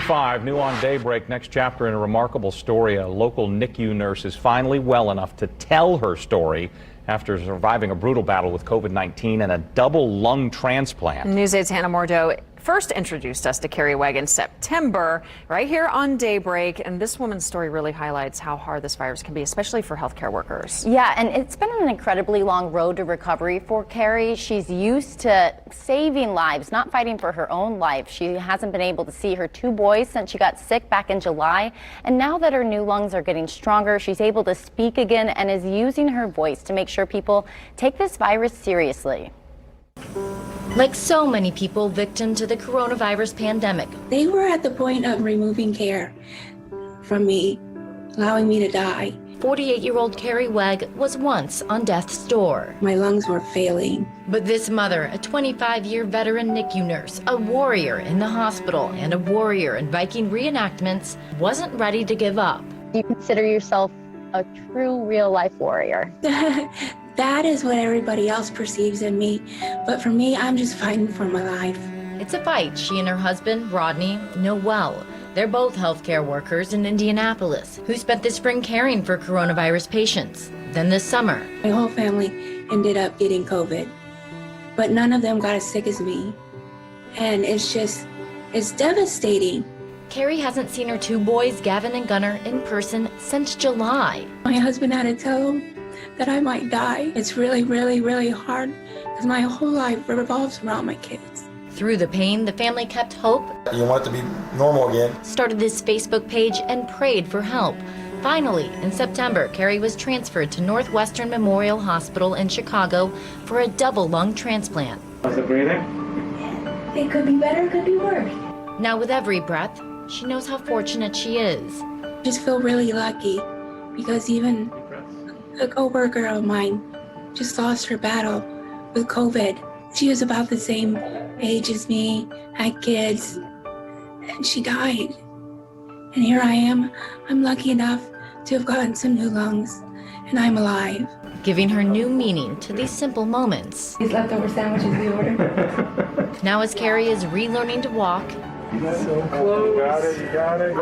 5 new on Daybreak. Next chapter in a remarkable story. A local NICU nurse is finally well enough to tell her story after surviving a brutal battle with COVID-19 and a double lung transplant. News 8's Hannah Mordo first introduced us to Carrie Wegg in September, right here on Daybreak. And this woman's story really highlights how hard this virus can be, especially for healthcare workers. Yeah, and it's been an incredibly long road to recovery for Carrie. She's used to saving lives, not fighting for her own life. She hasn't been able to see her two boys since she got sick back in July. And now that her new lungs are getting stronger, she's able to speak again and is using her voice to make sure people take this virus seriously. Like so many people victim to the coronavirus pandemic, they were at the point of removing care from me, allowing me to die. 48-year-old Carrie Wegg was once on death's door. My lungs were failing. But this mother, a 25-year veteran NICU nurse, a warrior in the hospital, and a warrior in Viking reenactments, wasn't ready to give up. Do you consider yourself a true real-life warrior? That is what everybody else perceives in me, but for me, I'm just fighting for my life. It's a fight she and her husband, Rodney, know well. They're both healthcare workers in Indianapolis who spent the spring caring for coronavirus patients. Then this summer, My whole family ended up getting COVID, but none of them got as sick as me. And it's devastating. Carrie hasn't seen her two boys, Gavin and Gunnar, in person since July. My husband had to tell them that I might die. It's really, really, really hard because my whole life revolves around my kids. Through the pain, the family kept hope. You want it to be normal again. Started this Facebook page and prayed for help. Finally, in September, Carrie was transferred to Northwestern Memorial Hospital in Chicago for a double lung transplant. How's it breathing? It could be better, it could be worse. Now with every breath, she knows how fortunate she is. I just feel really lucky because even a co-worker of mine just lost her battle with COVID. She was about the same age as me, had kids, and she died. And here I am. I'm lucky enough to have gotten some new lungs, and I'm alive. Giving her new meaning to these simple moments. These leftover sandwiches we ordered. Now as Carrie is relearning to walk So close. You got it.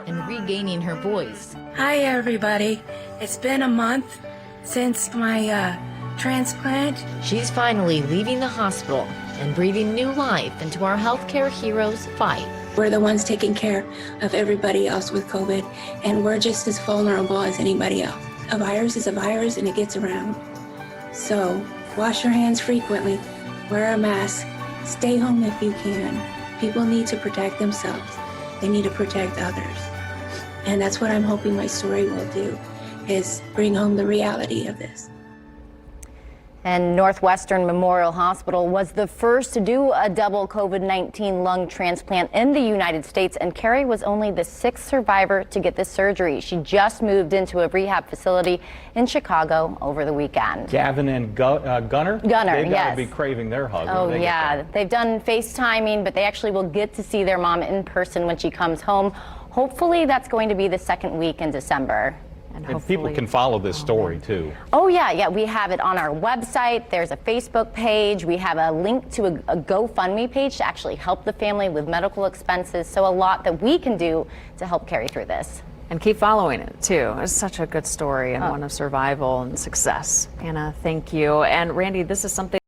and regaining her voice, Hi, everybody. It's been a month since my transplant. she's finally leaving the hospital and breathing new life into our healthcare heroes' fight. We're the ones taking care of everybody else with COVID, and we're just as vulnerable as anybody else. A virus is a virus, and it gets around. So wash your hands frequently, wear a mask, stay home if you can. People need to protect themselves. They need to protect others. And that's what I'm hoping my story will do, is bring home the reality of this. And Northwestern Memorial Hospital was the first to do a double COVID-19 lung transplant in the United States, and Carrie was only the sixth survivor to get this surgery. She just moved into a rehab facility in Chicago over the weekend. Gavin and Gunnar? Gunnar, They've got yes. to be craving their hug. Oh, yeah. They've done FaceTiming, but they actually will get to see their mom in person when she comes home. Hopefully, that's going to be the second week in December. And people can follow this story, too. Oh, yeah. We have it on our website. There's a Facebook page. We have a link to a GoFundMe page to actually help the family with medical expenses. So a lot that we can do to help Carrie through this. And keep following it, too. It's such a good story and one of survival and success. Hannah, thank you. And Randy, this is something